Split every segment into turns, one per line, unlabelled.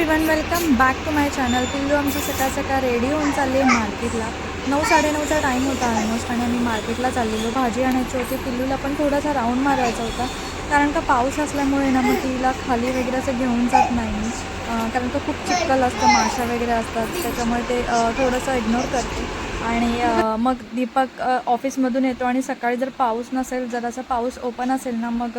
Everyone, welcome back to my channel. पिल्लू आमची सकाळ सकाळ रेडी होऊन चालली आहे मार्केटला. 9-9:30चा टाईम होता ऑलमोस्ट आणि आम्ही मार्केटला चाललेलो. भाजी आणायची होती. पिल्लूला पण थोडासा राऊंड मारायचा होता, कारण का पाऊस असल्यामुळे ना मग तिला खाली वगैरे असं घेऊन जात नाही मी, कारण का खूप चिखल असतं, माशा वगैरे असतात, त्याच्यामुळे ते थोडंसं इग्नोर करते. आणि मग दीपक ऑफिसमधून येतो आणि सकाळी जर पाऊस नसेल, जर असा पाऊस ओपन असेल ना, मग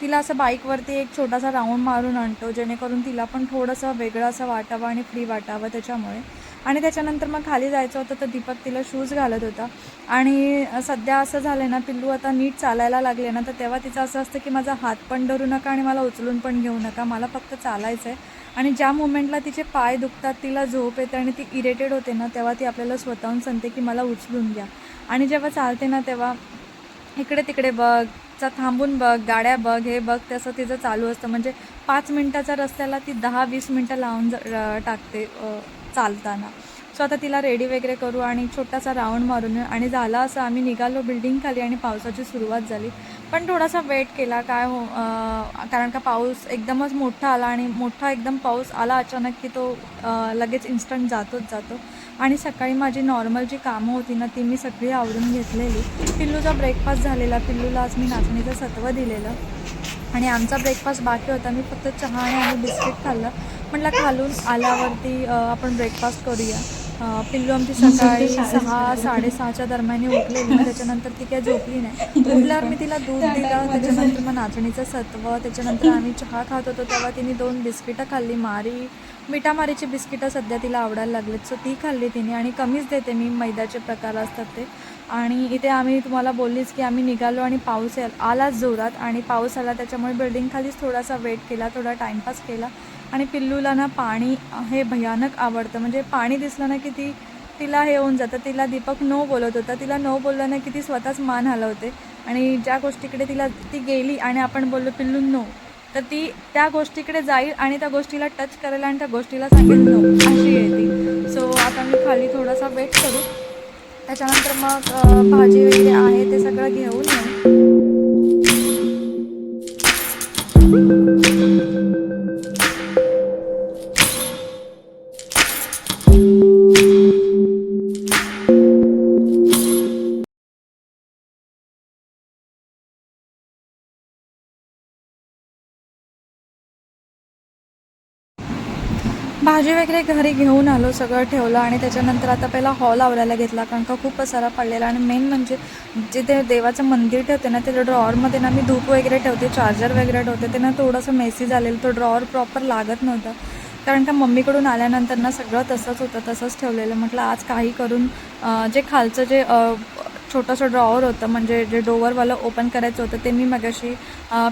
तिला असं बाईकवरती एक छोटासा राऊंड मारून आणतो, जेणेकरून तिला पण थोडंसं वेगळं असं वाटावं आणि फ्री वाटावं त्याच्यामुळे. आणि त्याच्यानंतर मग खाली जायचं होतं, तर दीपक तिला शूज घालत होता. आणि सध्या असं झालं ना, पिल्लू आता नीट चालायला लागले ना, तर तेव्हा तिचं असं असतं की माझा हात पण धरू नका आणि मला उचलून पण घेऊ नका, मला फक्त चालायचं आहे. आणि ज्या मोमेंटला तिचे पाय दुखतात, तिला झोप येते आणि ती इरिटेट होते ना, तेव्हा ती आपल्याला स्वतःहून सांगते की मला उचलून घ्या. आणि जेव्हा चालते ना, तेव्हा इकडे तिकडे बघ, थांबून बघ, गाड्या बघ, हे बघ, तसं तिचं चालू असतं. म्हणजे 5 मिनटाच्या रस्त्याला ती 10-20 मिनटं लावून टाकते चालताना. सो आता तिला रेडी वगैरे करू आणि छोटासा राऊंड मारून आणि झालं असं, आम्ही निघालो बिल्डिंग खाली आणि पावसाची सुरुवात झाली. पण थोडासा वेट केला, कारण का पाऊस एकदमच मोठा आला आणि मोठा एकदम पाऊस आला अचानक की तो लगेच इन्स्टंट जातोच जातो. आणि सकाळी माझी नॉर्मल जी कामं होती ना, ती मी सगळी आवरून घेतलेली. पिल्लूचा ब्रेकफास्ट झालेला. पिल्लूला आज मी नाचणीचं सत्व दिलेलं आणि आमचा ब्रेकफास्ट बाकी होता. मी फक्त चहा आणि बिस्किट खाल्लं. म्हटलं खालून आल्यावरती आपण ब्रेकफास्ट करूया. पिल्लू आमची सकाळी 6-6:30च्या दरम्यान उठलेली. त्याच्यानंतर ती काही झोपली नाही. उठल्यावर मी तिला दूध दिलं, त्याच्यानंतर मग नाचणीचं सत्व, त्याच्यानंतर आम्ही चहा खात होतो तेव्हा तिने 2 बिस्किटं खाल्ली. मिठामारीची बिस्किटं सध्या तिला आवडायला लागलेत, सो ती खाल्ली तिने. आणि कमीच देते मी, मैद्याचे प्रकार असतात ते. आणि इथे आम्ही तुम्हाला बोललीच की आम्ही निघालो आणि पाऊस आलाच जोरात. आणि पाऊस आला त्याच्यामुळे बिल्डिंगखालीच थोडासा वेट केला, थोडा टाईमपास केला. आणि पिल्लूला ना पाणी हे भयानक आवडतं. म्हणजे पाणी दिसलं ना की तिला हे होऊन जातं. तिला दीपक नो बोलत होता, तिला नो बोललं ना की ती स्वतःच मान हलवते. आणि ज्या गोष्टीकडे ती गेली आणि आपण बोललो पिल्लू नो, तर ती त्या गोष्टीकडे जाईल आणि त्या गोष्टीला टच करेल आणि त्या गोष्टीला सांगेल नो, अशी आहे ती. सो आता मी खाली थोडासा वेट करू, त्याच्यानंतर मग भाजी वगैरे आहे ते सगळं घेऊन येऊ. भाजी वगैरे घरी घेऊन आलो, सगळं ठेवलं आणि त्याच्यानंतर आता पहिला हॉल आवरायला घेतला, कारण का खूप पसारा पडलेला. आणि मेन म्हणजे जिथे देवाचं मंदिर ठेवते ना, त्या ड्रॉवरमध्ये ना मी धूप वगैरे ठेवते, चार्जर वगैरे ठेवते, ते ना थोडंसं मेसी झालेलं. तो ड्रॉवर प्रॉपर लागत नव्हता, कारण का मम्मीकडून आल्यानंतर ना सगळं तसंच होतं, तसंच ठेवलेलं. म्हटलं आज काही करून जे खालचं जे छोटंसं ड्रॉवर होतं, म्हणजे जे डोअरवालं ओपन करायचं होतं, ते मी मगाशी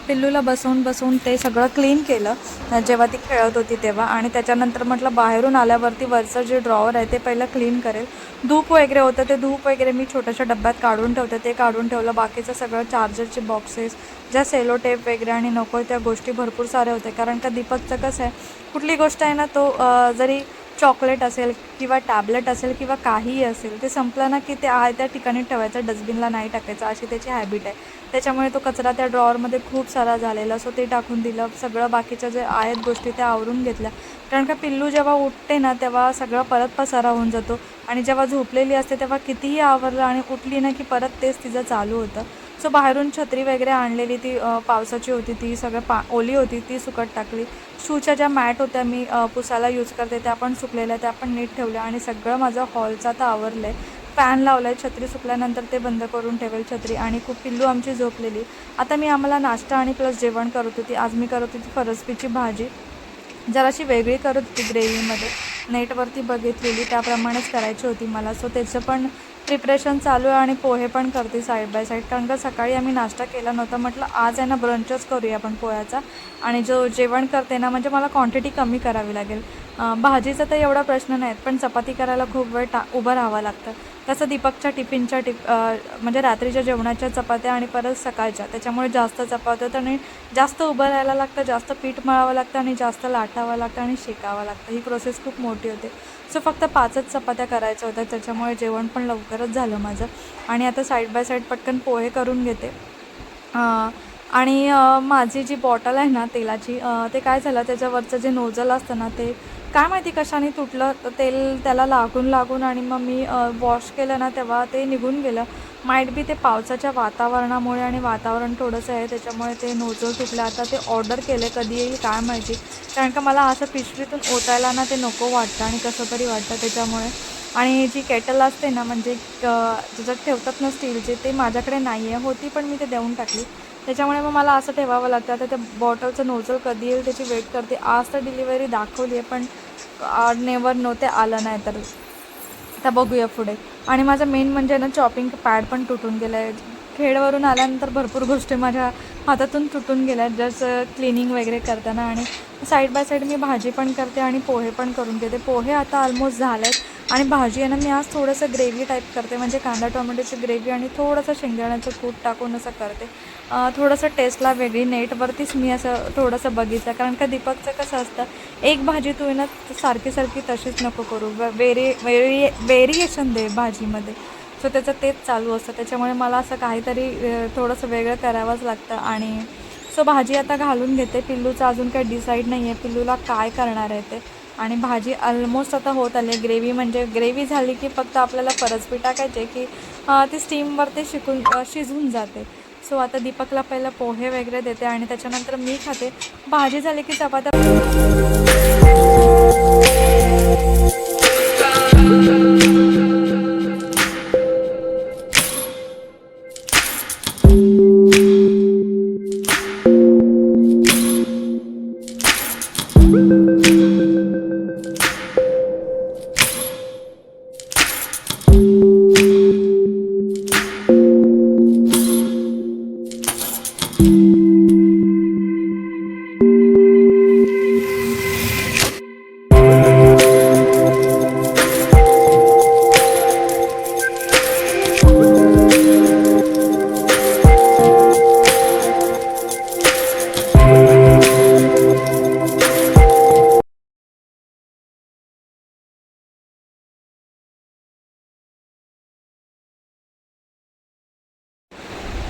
पिल्लूला बसवून ते सगळं क्लीन केलं जेव्हा ती खेळत होती तेव्हा. आणि त्याच्यानंतर म्हटलं बाहेरून आल्यावरती वरचं जे ड्रॉवर आहे ते पहिलं क्लीन करेल. धूप वगैरे होतं, ते धूप वगैरे मी छोट्याशा डब्यात काढून ठेवते, ते काढून ठेवलं. बाकीचं सगळं चार्जरचे बॉक्सेस, ज्या सेलो टेप वगैरे आणि नको त्या गोष्टी भरपूर साऱ्या होत्या, कारण का दीपकचं कसं आहे, कुठली गोष्ट आहे ना, तो जरी चॉकलेट असेल किंवा टॅबलेट असेल किंवा काहीही असेल, ते संपलं ना की ते आहे त्या ठिकाणी ठेवायचं, डस्टबिनला नाही टाकायचं, अशी त्याची हॅबिट आहे. त्याच्यामुळे तो कचरा त्या ड्रॉवरमध्ये खूप सारा झालेला, सो ते टाकून दिलं. सगळं बाकीच्या जे आहेत गोष्टी त्या आवरून घेतल्या, कारण का पिल्लू जेव्हा उठते ना तेव्हा सगळं परत पसारा होऊन जातो. आणि जेव्हा झोपलेली असते तेव्हा कितीही आवरलं आणि उठली ना की परत तेच तिचं चालू होतं. सो बाहेरून छत्री वगैरे आणलेली, ती पावसाची होती, ती सगळं ओली होती, ती सुकत टाकली. शूच्या ज्या मॅट होत्या मी पुसायला यूज करते, त्या पण सुकलेल्या, त्या पण नीट ठेवल्या. आणि सगळं माझं हॉलचं आता आवरलं आहे. फॅन लावला आहे, छत्री सुकल्यानंतर ते बंद करून ठेवेल छत्री. आणि खूप पिल्लू आमची झोपलेली. आता मी आम्हाला नाश्ता आणि प्लस जेवण करत होती. आज मी करत होती फरसबीची भाजी, जराशी वेगळी करत होती ग्रेव्हीमध्ये. नेटवरती बघितलेली त्याप्रमाणेच करायची होती मला, सो त्याचं पण प्रिपरेशन चालू आहे. आणि पोहे पण करते साईड बाय साईड, कारण का सकाळी आम्ही नाश्ता केला नव्हता. म्हटलं आज आहे ना ब्रंचच करूया आपण पोह्याचा. आणि जो जेवण करते ना, म्हणजे मला क्वांटिटी कमी करावी लागेल. भाजीचा तर एवढा प्रश्न नाहीत, पण चपाती करायला खूप वेळ उभं राहावं लागतं. तसं दीपकच्या टिफिनच्या म्हणजे रात्रीच्या जेवणाच्या चपात्या आणि परत सकाळच्या, त्याच्यामुळे जास्त चपात्या होतं आणि जास्त उभं राहायला लागतं, जास्त पीठ मळावं लागतं आणि जास्त लाटावं लागतं आणि शेकावं लागतं. ही प्रोसेस खूप मोठी होते. सो फक्त 5च चपात्या करायच्या होत्या, त्याच्यामुळे जेवण पण लवकरच झालं माझं. आणि आता साईड बाय साईड पटकन पोहे करून घेते. आणि माझी जी बॉटल आहे ना तेलाची, ते काय झालं, त्याच्यावरचं जे नोझल असतं ना ते काय माहिती कशाने तुटलं, तर तेल त्याला लागून लागून आणि मग मी वॉश केलं ना तेव्हा ते निघून गेलं. माईट बी ते पावसाच्या वातावरणामुळे, आणि वातावरण थोडंसं आहे त्याच्यामुळे ते नोझल तुटलं. आता ते ऑर्डर केलं आहे, कधी येईल काय माहिती. कारण का मला असं पिशवीतून ओतायला ना ते नको वाटतं आणि कसं तरी वाटतं त्याच्यामुळे. आणि जी केटल असते ना, म्हणजे ज्याच्यात ठेवतात ना स्टीलचे, ते माझ्याकडे नाही आहे. होती पण मी ते देऊन टाकली. त्याच्यामुळे मग मला असं ठेवावं लागतं. आता त्या बॉटलचं नोझल कधी येईल त्याची वेट करते. आज तर डिलिव्हरी दाखवली आहे, पण नेवर नो ते आलं नाही, तर आता बघूया पुढे. आणि माझं मेन म्हणजे ना चॉपिंग पॅड पण तुटून गेलं आहे. खेडवरून आल्यानंतर भरपूर गोष्टी माझ्या हातातून तुटून गेल्या आहेत, जसं क्लिनिंग वगैरे करताना. आणि साईड बाय साईड मी भाजी पण करते आणि पोहे पण करून घेते. पोहे आता ऑलमोस्ट झाले आहेत. आणि भाजी आहे ना, मी आज थोडंसं ग्रेव्ही टाईप करते, म्हणजे कांदा टोमॅटोची ग्रेव्ही आणि थोडंसं शेंगदाण्याचं कूट टाकून असं करते. थोडंसं टेस्टला वेगळी. नेटवरतीच मी असं थोडंसं बघितलं, कारण का दीपकचं कसं असतं, एक भाजी तू आहे ना सारखी सारखी तशीच नको करू, व्हेरिएशन दे भाजीमध्ये. सो त्याचं तेच चालू असतं. त्याच्यामुळे मला असं काहीतरी थोडंसं वेगळं करावंच लागतं. आणि सो भाजी आता घालून घेते. पिल्लूचं अजून काही डिसाईड नाही आहे, पिल्लूला काय करणार आहे ते. आणि भाजी ऑलमोस्ट आता होत आली आहे. ग्रेव्ही म्हणजे ग्रेव्ही झाली की फक्त आपल्याला फरसबी टाकायचे की ती स्टीमवरती शिजून जाते. सो आता दीपकला पहिलं पोहे वगैरे देते आणि त्याच्यानंतर मी खाते. भाजी झाली की चपात्या.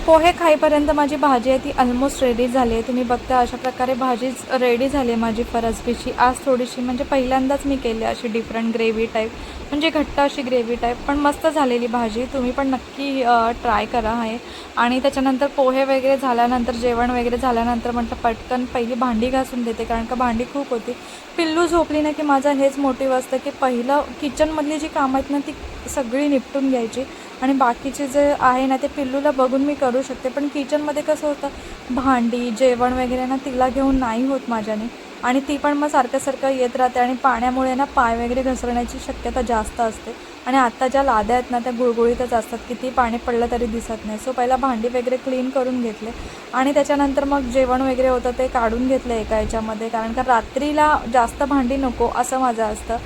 पोहे खाईपर्यंत माझी भाजी आहे ती ऑलमोस्ट रेडी झाली आहे. तुम्ही बघता अशा प्रकारे भाजीच रेडी झाली आहे माझी फरसबीची. आज थोडीशी म्हणजे पहिल्यांदाच मी केली अशी डिफरंट ग्रेव्ही टाईप, म्हणजे घट्ट अशी ग्रेव्ही टाईप, पण मस्त झालेली भाजी. तुम्ही पण नक्की ट्राय करा आहे. आणि त्याच्यानंतर पोहे वगैरे झाल्यानंतर, जेवण वगैरे झाल्यानंतर म्हटलं पटकन पहिली भांडी घासून देते, कारण का भांडी खूप होती. पिल्लू झोपली ना की माझं हेच मोटिव्ह असतं की पहिलं किचनमधली जी कामं आहेत ना ती सगळी निपटून घ्यायची, आणि बाकीचे जे आहे ना ते पिल्लूला बघून मी करू शकते. पण किचनमध्ये कसं होतं, भांडी जेवण वगैरे ना तिला घेऊन नाही होत माझ्याने. आणि ती पण मग सारखं येत राहते, आणि पाण्यामुळे ना पाय वगैरे घसरण्याची शक्यता जास्त असते. आणि आत्ता ज्या लाद्या आहेत ना त्या गुळगुळीतच असतात, किती पाणी पडलं तरी दिसत नाही. सो पहिला भांडी वगैरे क्लीन करून घेतले, आणि त्याच्यानंतर मग जेवण वगैरे होतं ते काढून घेतलं एका याच्यामध्ये, कारण का रात्रीला जास्त भांडी नको असं माझं असतं.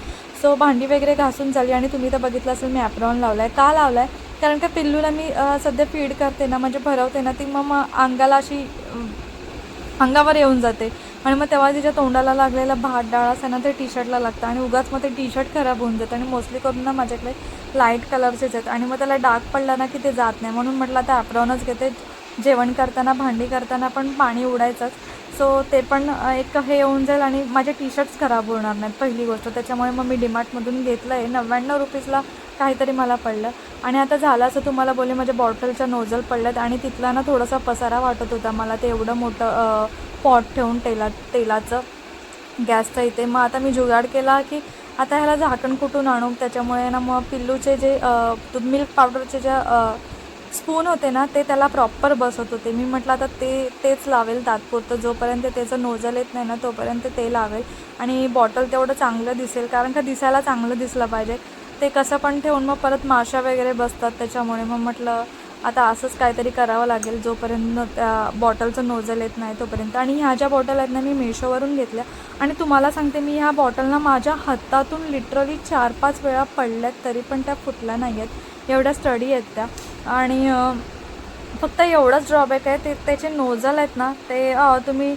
सो भांडी वगैरे घासून झाली. आणि तुम्ही तर बघितलं असेल मी ॲप्रॉन लावला आहे. का लावला आहे, कारण का पिल्लूला मी सध्या फीड करते ना, म्हणजे भरवते ना, ती मग अंगाला अशी अंगावर येऊन जाते. आणि मग तेव्हा तिच्या तोंडाला लागलेलं भात डाळ असं ना ते टी शर्टला लागतं, आणि उगाच मग ते टी शर्ट खराब होऊन जातं. आणि मोस्टली करून ना माझ्याकडे लाईट कलरचेच आहेत, आणि मग त्याला डार्क पडला ना की ते जात नाही. म्हणून म्हटलं आता ॲप्रॉनच घेते. जेवण करताना भांडी करताना पण पाणी उडायचंच. सो ते पण एक हे येऊन जाईल, आणि माझे टी शर्ट्स खराब होणार नाहीत पहिली गोष्ट. त्याच्यामुळे मग मी डीमार्टमधून घेतलं आहे. 99 रुपीजला काहीतरी मला पडलं. आणि आता झालं असं तुम्हाला बोलले, माझ्या बॉटलच्या नोझल पडल्यात, आणि तिथला ना थोडासा पसारा वाटत होता मला, ते एवढं मोठं पॉट ठेवून तेलाचं गॅसचं इथे. मग आता मी जुगाड केला की आता ह्याला झाकण कुठून आणू. त्याच्यामुळे ना मग पिल्लूचे जे मिल्क पावडरचे ज्या स्पून होते ना ते त्याला प्रॉपर बसत होते. मी म्हटलं आता तेच लावेल तात्पुरतं, जोपर्यंत त्याचं नोझल येत नाही ना तोपर्यंत ते लावेल. आणि बॉटल तेवढं चांगलं दिसेल, कारण का दिसायला चांगलं दिसलं पाहिजे. ते कसं पण ठेवून मग परत माशा वगैरे बसतात त्याच्यामुळे. मग म्हटलं आता असंच काहीतरी करावं लागेल, जोपर्यंत त्या बॉटलचं नोझल येत नाही तोपर्यंत. आणि ह्या ज्या बॉटल आहेत ना मी मेशोवरून घेतल्या, आणि तुम्हाला सांगते मी ह्या बॉटलना माझ्या हातातून लिटरली 4-5 वेळा पडल्यात, तरी पण त्या फुटल्या नाही आहेत, एवढ्या स्टडी आहेत त्या. आणि फक्त एवढंच ड्रॉबॅक आहे, त्याचे नोझल आहेत ना ते तुम्ही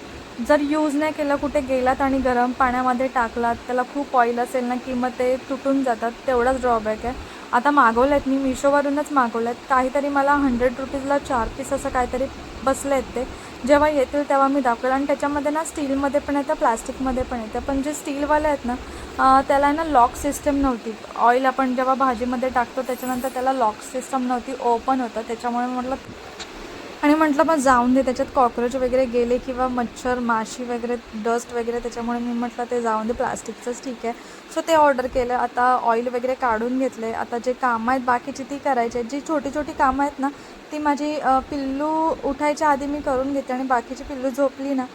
जर यूज नाही केलं, कुठे गेलात आणि गरम पाण्यामध्ये टाकलात, त्याला खूप ऑइल असेल ना की मग ते तुटून जातात, तेवढाच ड्रॉबॅक आहे. आता मागवले आहेत मी मिशोवरूनच मागवले आहेत, काहीतरी मला 100 रुपीजला 4 पीस असं काहीतरी बसले आहेत ते. जेव्हा येतील तेव्हा मी दाखवेल. आणि त्याच्यामध्ये ना स्टीलमध्ये पण येतं, प्लास्टिकमध्ये पण येतं. पण जे स्टीलवाले आहेत ना त्याला ना लॉक सिस्टम नव्हती. ऑइल आपण जेव्हा भाजीमध्ये टाकतो त्याच्यानंतर त्याला लॉक सिस्टम नव्हती, ओपन होतं. त्याच्यामुळे म्हटलं मग जाऊन दे, त्याच्यात कॉक्रोच वगैरे गेले किंवा मच्छर माशी वगैरे डस्ट वगैरे, त्याच्यामुळे मी म्हटलं ते जाऊन दे, प्लास्टिकचंच ठीक आहे. सो ते ऑर्डर केलं. आता ऑइल वगैरे काढून घेतले. आता जे कामं आहेत बाकीची ती करायची आहेत. जी छोटी छोटी कामं आहेत ना ती माझी पिल्लू उठायच्या आधी मी करून घेते. आणि बाकीची पिल्लू झोपली ना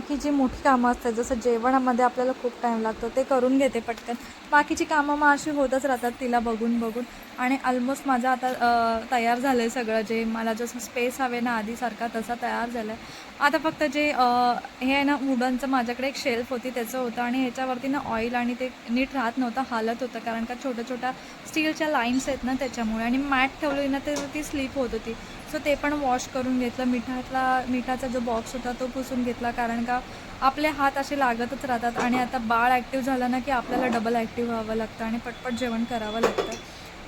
की जी मोठी कामं असतात, जसं जेवणामध्ये आपल्याला खूप टाईम लागतो, ते करून घेते पटकन. बाकीची कामं मग अशी होतच राहतात तिला बघून बघून. आणि ऑलमोस्ट माझं आता तयार झालं आहे सगळं. जे मला जसं स्पेस हवे ना आधीसारखा तसा तयार झाला आहे. आता फक्त जे हे आहे ना वुडनचं, माझ्याकडे एक शेल्फ होती त्याचं होतं. आणि ह्याच्यावरती ना ऑइल आणि ते नीट राहत नव्हतं, हालत होतं, कारण का छोट्या छोट्या स्टीलच्या लाईन्स आहेत ना त्याच्यामुळे. आणि मॅट ठेवली ना तर ती स्लिप होत होती. सो ते पण वॉश करून घेतलं. मिठाचा जो बॉक्स होता तो पुसून घेतला, कारण का आपले हात असे लागतच राहतात. आणि आता बाळ ॲक्टिव्ह झालं ना की आपल्याला डबल ॲक्टिव्ह व्हावं लागतं आणि पटपट जेवण करावं लागतं.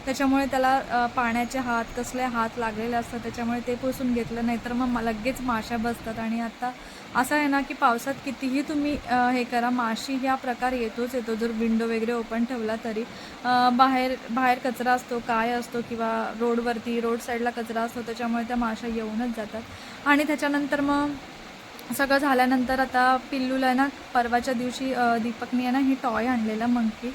त्याच्यामुळे त्याला पाण्याचे हात, कसले हात लागलेले असतात, त्याच्यामुळे ते पुसून घेतलं. नाहीतर मग लगेच माशा बसतात. आणि आता असं आहे ना की पावसात कितीही तुम्ही हे करा, माशी ह्या प्रकार येतोच येतो, जर विंडो वगैरे ओपन ठेवला तरी. बाहेर कचरा असतो, काय असतो, किंवा रोड साईडला कचरा असतो, त्याच्यामुळे त्या माशा येऊनच जातात. आणि त्याच्यानंतर मग सगळं झाल्यानंतर आता पिल्लूला ना परवाच्या दिवशी दीपकने आहे ना ही टॉय आणलेला मंकी,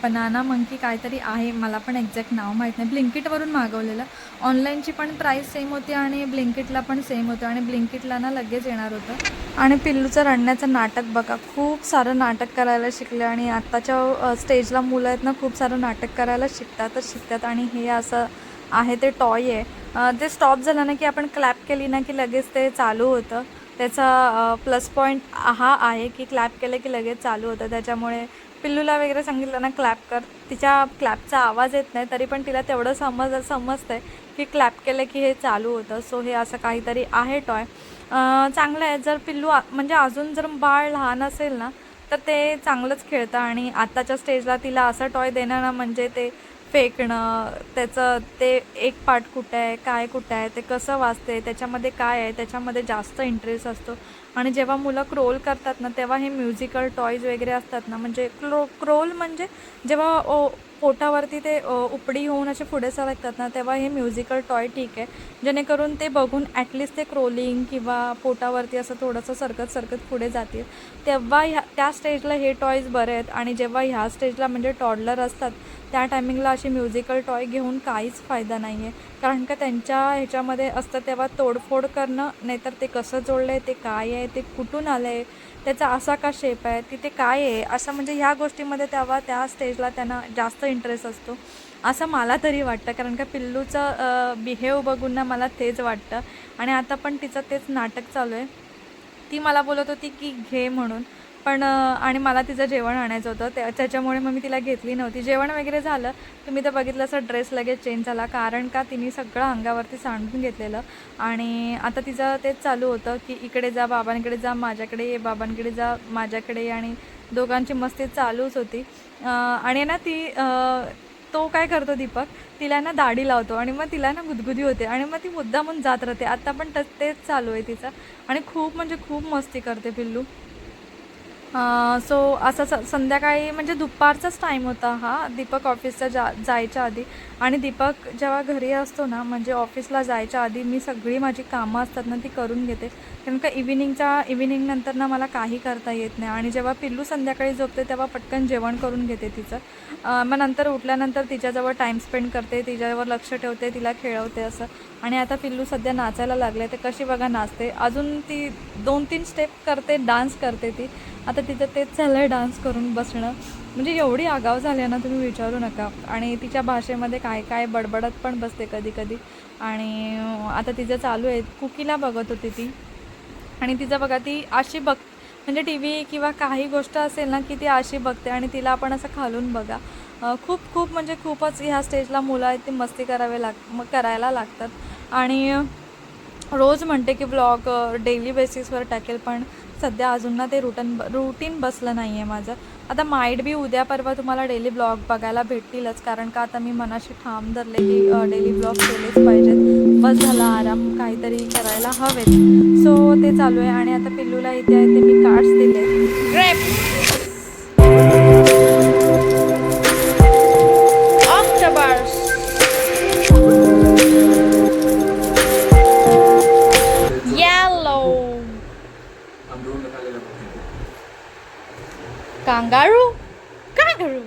बनाना मंकी काहीतरी आहे, मला पण एक्झॅक्ट नाव माहीत नाही. ब्लिंकिटवरून मागवलेलं. ऑनलाईनची पण प्राईस सेम होती आणि ब्लिंकिटला पण सेम होतं. आणि ब्लिंकिटला ना लगेच येणार होतं. आणि पिल्लूचं रडण्याचं नाटक बघा, खूप सारं नाटक करायला शिकले. आणि आत्ताच्या स्टेजला मुलं आहेत ना खूप सारं नाटक करायला शिकतात. आणि हे असं आहे, ते टॉय आहे. ते स्टॉप झालं ना की आपण क्लॅप केली ना की लगेच ते चालू होतं. त्याचा प्लस पॉईंट हा आहे की क्लॅप केलं की लगेच चालू होतं. त्याच्यामुळे पिल्लूला वगैरे सांगितलं ना क्लॅप कर, तिच्या क्लॅपचा आवाज येत नाही, तरी पण तिला तेवढं समजतं आहे की क्लॅप केलं की हे चालू होतं. सो हे असं काहीतरी आहे टॉय. चांगलं आहे. जर पिल्लू म्हणजे अजून जर बाळ लहान असेल ना तर ते चांगलंच खेळतं. आणि आत्ताच्या स्टेजला तिला असं टॉय देणं ना म्हणजे ते फेकणं, त्याचं ते एक पार्ट कुठं आहे, काय कुठं आहे, ते कसं वाजते, त्याच्यामध्ये काय आहे, त्याच्यामध्ये जास्त इंटरेस्ट असतो. आणि जेव्हा मुलं क्रोल करतात ना तेव्हा हे म्युझिकल टॉयज वगैरे असतात ना, म्हणजे क्रोल म्हणजे जेव्हा पोटावरती ते उपडी होऊन असे पुढे सरकतात ना तेव्हा हे म्युझिकल टॉय ठीक आहे, जेणेकरून ते बघून ॲटलिस्ट ते क्रोलिंग किंवा पोटावरती असं थोडंसं सरकत पुढे जातील. तेव्हा त्या स्टेजला हे टॉयज बरे आहेत. आणि जेव्हा ह्या स्टेजला म्हणजे टॉडलर असतात त्या टायमिंगला अशी म्युझिकल टॉय घेऊन काहीच फायदा नाही आहे. कारण का त्यांच्या ह्याच्यामध्ये असतं तेव्हा तोडफोड करणं, नाहीतर ते कसं जोडलं आहे, ते काय आहे, ते कुठून आलं आहे, त्याचा असा का शेप आहे, तिथे काय आहे, असं म्हणजे ह्या गोष्टीमध्ये तेव्हा त्या स्टेजला त्यांना जास्त इंटरेस्ट असतो असं मला तरी वाटतं. कारण का पिल्लूचं बिहेव बघून ना मला तेच वाटतं. आणि आता पण तिचं तेच नाटक चालू आहे. ती मला बोलत होती की घे म्हणून, पण आणि मला तिचं जेवण आणायचं होतं, त्याच्यामुळे मग मी तिला घेतली नव्हती. जेवण वगैरे झालं, तुम्ही तर बघितलं असं ड्रेस लगेच चेंज झाला, कारण का तिने सगळं अंगावरती सांडून घेतलेलं. आणि आता तिचं तेच चालू होतं की इकडे जा, बाबांकडे जा, माझ्याकडे ये, बाबांकडे जा, माझ्याकडे ये. आणि दोघांची मस्ती चालूच होती. आणि ना तो काय करतो दीपक, तिला ना दाढी लावतो आणि मग तिला ना गुदगुदी होते आणि मग ती मुद्दामून जात राहते. आता पण तेच चालू आहे तिचं. आणि खूप म्हणजे खूप मस्ती करते पिल्लू. सो असं संध्याकाळी म्हणजे दुपारचाच टाईम होता हा, दीपक ऑफिसचा जायच्या आधी. आणि दीपक जेव्हा घरी असतो ना म्हणजे ऑफिसला जायच्या आधी मी सगळी माझी कामं असतात ना ती करून घेते, कारण का इव्हिनिंग नंतर ना मला काही करता येत नाही. आणि जेव्हा पिल्लू संध्याकाळी झोपते तेव्हा पटकन जेवण करून घेते तिचं. मग नंतर उठल्यानंतर तिच्याजवळ टाईम स्पेंड करते, तिच्यावर लक्ष ठेवते, तिला खेळवते असं. आणि आता पिल्लू सध्या नाचायला लागले, ते कशी बघा नाचते, अजून ती 2-3 स्टेप करते, डान्स करते ती. आता तिचं तेच झालं आहे, डान्स करून बसणं. म्हणजे एवढी आगाव झाली आहे ना तुम्ही विचारू नका. आणि तिच्या भाषेमध्ये काय काय बडबडत पण बसते कधी कधी. आणि आता तिचं चालू आहे, कुकीला बघत होती ती. आणि तिचं बघा ती अशी म्हणजे टी व्ही किंवा काही गोष्ट असेल ना की ती अशी बघते. आणि तिला आपण असं खालून बघा, खूप म्हणजे खूपच ह्या स्टेजला मुलं आहेत ती मस्ती करायला लागतात. आणि रोज म्हणते की ब्लॉग डेली बेसिसवर टाकेल, पण सध्या अजून ना ते रुटीन बसलं नाही आहे माझं. आता माईट बी उद्या परवा तुम्हाला डेली ब्लॉग बघायला भेटतीलच, कारण का आता मी मनाशी ठाम धरले की डेली ब्लॉग केलेच पाहिजेत. बस झाला आराम, काहीतरी करायला हवेत. सो ते चालू आहे. आणि आता पिल्लूला इथे आहे ते मी कार्ड्स दिले. Grapes, octopus, yellow, kangaroo, kangaroo.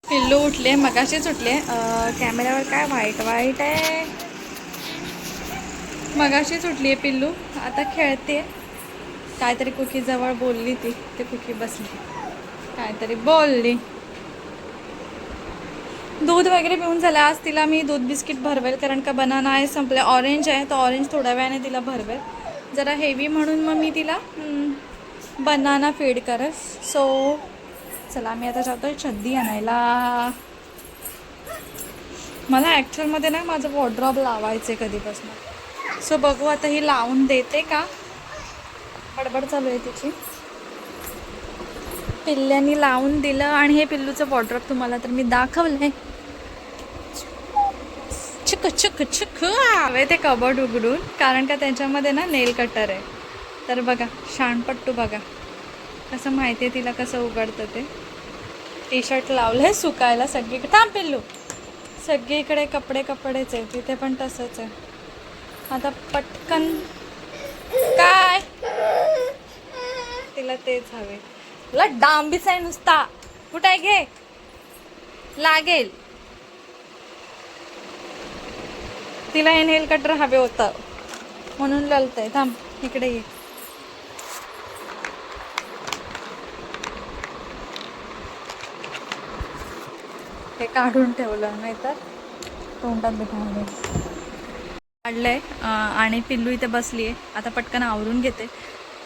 पिल्लू उठले, मगाशीच उठले. कॅमेऱ्यावर काय वाईट वाईट आहे. मगाशीच उठली आहे पिल्लू, आता खेळते. काहीतरी कुकी जवळ बोलली ती, ते कुकी बसली काहीतरी बोलली. दूध वगैरे पिऊन झालं. आज तिला मी दूध बिस्किट भरवेल, कारण का बनाना आहे संपले. ऑरेंज आहे तर ऑरेंज थोड्या वेळाने तिला भरवेल. जरा हेवी म्हणून मग मी तिला बनाना फीड करेल. सो चला मी आता जातोय छद्दी आणायला. मला ॲक्च्युअलमध्ये ना माझं वॉर्डरोब लावायचं आहे कधीपासून. सो बघू आता ही लावून देते का. बडबड चालू आहे तिची. पिल्ल्यांनी लावून दिलं आणि हे पिल्लूचं वॉर्डरोब तुम्हाला तर मी दाखवलं आहे. छुक छुक छुक हवे ते कबड उघडून, कारण का त्याच्यामध्ये ना नेल कटर आहे. तर बघा शाणपट्टू बघा कसं माहिती आहे तिला कसं उघडतं ते. टी शर्ट लावलं आहे सुकायला सगळीकडे. थांब पिल्लू, सगळीकडे कपडे कपडेच आहे, तिथे पण तसंच आहे. आता पटकन काय तिला तेच हवे. तुला डांबीच आहे नुसता. कुठं आहे घे, लागेल. तिला हे नेल कटर हवे होतं म्हणून ललतंय. थांब इकडे ये. हे काढून ठेवलं नाही तर तोंडात बिघाडले. काढलंय आणि पिल्लू इथे बसली आहे. आता पटकन आवरून घेते.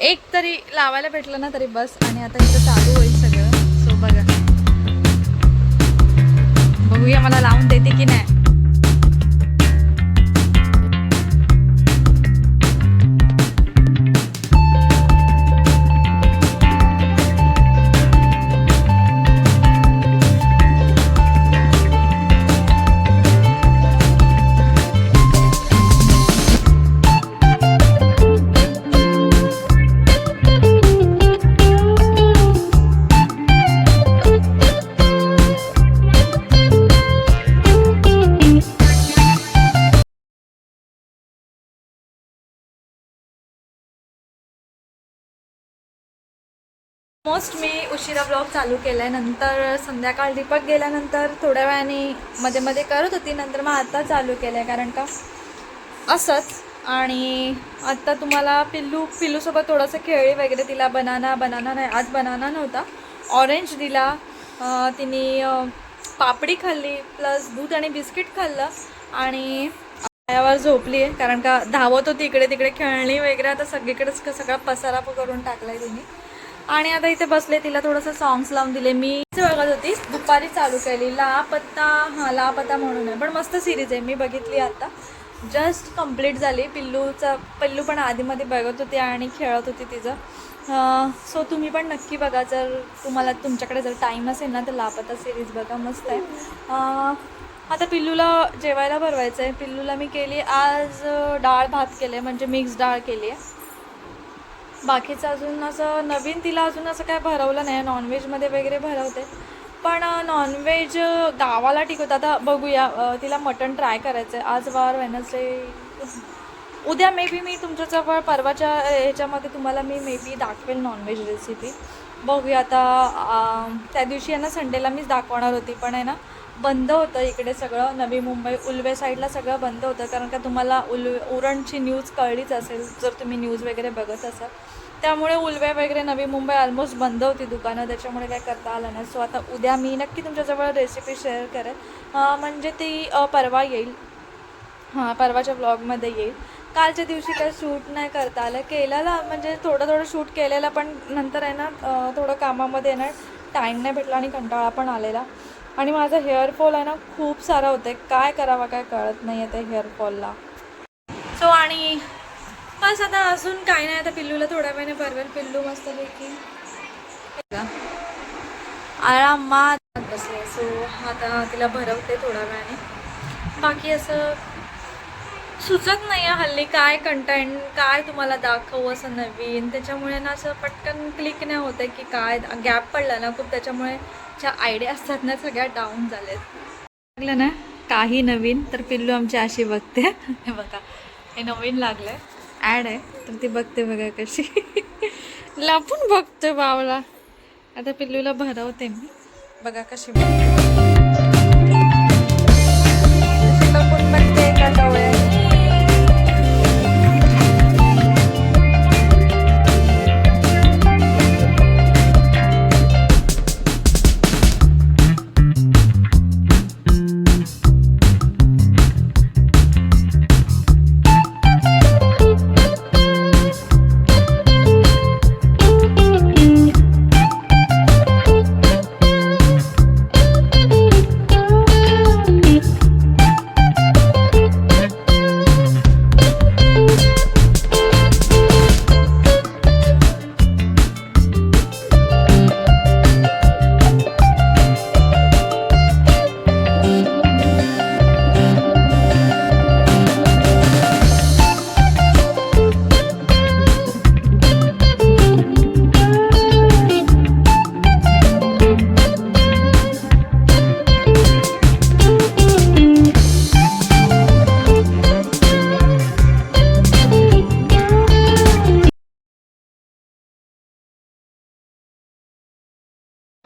एक तरी लावायला भेटलं ना तरी बस. आणि आता इथं चालू होईल सगळं. सो बघा, बघूया मला लावून देते की नाही. ऑलमोस्ट मी उशिरा ब्लॉग चालू केला आहे. नंतर संध्याकाळ दीपक गेल्यानंतर थोड्या वेळाने मध्ये मध्ये करत होती. नंतर मग आता चालू केलं आहे, कारण का असंच. आणि आत्ता तुम्हाला पिल्लूसोबत थोडंसं खेळली वगैरे. तिला बनाना नाही, आज बनाना नव्हता, ऑरेंज दिला. तिने पापडी खाल्ली प्लस दूध आणि बिस्किट खाल्लं. आणि पायावर झोपली आहे, कारण का धावत होती इकडे तिकडे खेळणी वगैरे. आता सगळीकडेच सगळा पसारा करून टाकला आहे तिने. आणि आता इथे बसले, तिला थोडंसं सॉंग्स लावून दिले. मी बघत होती, दुपारी चालू केली लापता. लापता म्हणून आहे, पण मस्त सिरीज आहे. मी बघितली आता, जस्ट कंप्लीट झाली. पिल्लू पण आधीमध्ये बघत होती आणि खेळत होती तिचं. सो तुम्ही पण नक्की बघा, जर तुमच्याकडे जर टाईम असेल ना तर लापता सिरीज बघा, मस्त आहे. आता पिल्लूला जेवायला भरवायचं आहे. पिल्लूला मी केली आज डाळ भात केले, म्हणजे मिक्स डाळ केली आहे. बाकीचं अजून असं नवीन तिला अजून असं काय भरवलं नाही. नॉनव्हेजमध्ये वगैरे भरवते, पण नॉनव्हेज गावाला ठीक होतं. आता बघूया, तिला मटण ट्राय करायचं आहे. आज वार वेनसडे, उद्या मे बी मी तुमच्याजवळ परवाच्या ह्याच्यामध्ये तुम्हाला मी मे बी दाखवेल नॉनव्हेज रेसिपी. बघूया आता. त्या दिवशी आहे ना संडेला मीच दाखवणार होती, पण आहे ना बंद होतं इकडे सगळं. नवी मुंबई उल्वे साईडला सगळं बंद होतं, कारण का तुम्हाला उरणची न्यूज कळलीच असेल जर तुम्ही न्यूज वगैरे बघत असाल. त्यामुळे उल्वे वगैरे नवी मुंबई ऑलमोस्ट बंद होती दुकानं, त्याच्यामुळे काय करता आलं नाही. सो आता उद्या मी नक्की तुमच्याजवळ रेसिपी शेअर करेन, म्हणजे ती परवा येईल. परवाच्या ब्लॉगमध्ये येईल. कालच्या दिवशी काय शूट नाही करता आलं. केलेला म्हणजे थोडं शूट केलेलं, पण नंतर आहे ना थोडं कामामध्ये आहे ना टाईम नाही भेटला आणि कंटाळा पण आलेला. आणि माझा हेअरफॉल आहे ना खूप सारा होतं आहे. काय करावं काय कळत नाही आहे त्या हेअरफॉलला. सो आणि बस आता अजून काही नाही. आता पिल्लूला थोड्या वेळाने भरवेल. पिल्लू मस्तपैकी आरामात बसले. सो आता तिला भरवते थोड्या वेळाने. बाकी असं सुचत नाही आहे हल्ली काय कंटेंट काय तुम्हाला दाखवू असं नवीन, त्याच्यामुळे ना असं पटकन क्लिक नाही होत आहे की काय गॅप पडला ना खूप, त्याच्यामुळे ज्या आयडिया असतात ना सगळ्या डाऊन झाल्यात. लागलं ना काही नवीन तर पिल्लू आमची अशी बघते. हे बघा हे नवीन लागलंय ॲड आहे तर ती बघते बघा कशी लपून बघते बावला. आता पिल्लूला भरवते मी, बघा कशी बघते. कशी लपून बघते का डोळ्याने.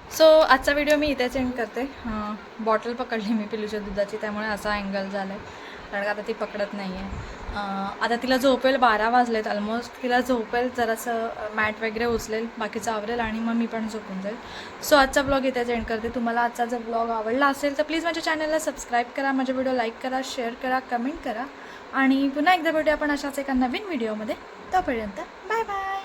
सो आजचा व्हिडिओ मी इथेच एंड करते. बॉटल पकडली मी पिलूच्या दुधाची, त्यामुळे असा अँगल झाला आहे, कारण का आता ती पकडत नाही आहे. आता तिला झोपेल, 12 वाजलेत ऑलमोस्ट. तिला झोपेल, जरासं मॅट वगैरे उचलेल, बाकीचं आवरेल आणि मग मी पण झोपून जाईल. सो आजचा ब्लॉग इथेच एंड करते. तुम्हाला आजचा जर ब्लॉग आवडला असेल तर प्लीज माझ्या चॅनलला सबस्क्राईब करा, माझे व्हिडिओ लाईक करा, शेअर करा, कमेंट करा आणि पुन्हा एकदा भेटूया आपण अशाच एका नवीन व्हिडिओमध्ये. तोपर्यंत बाय बाय.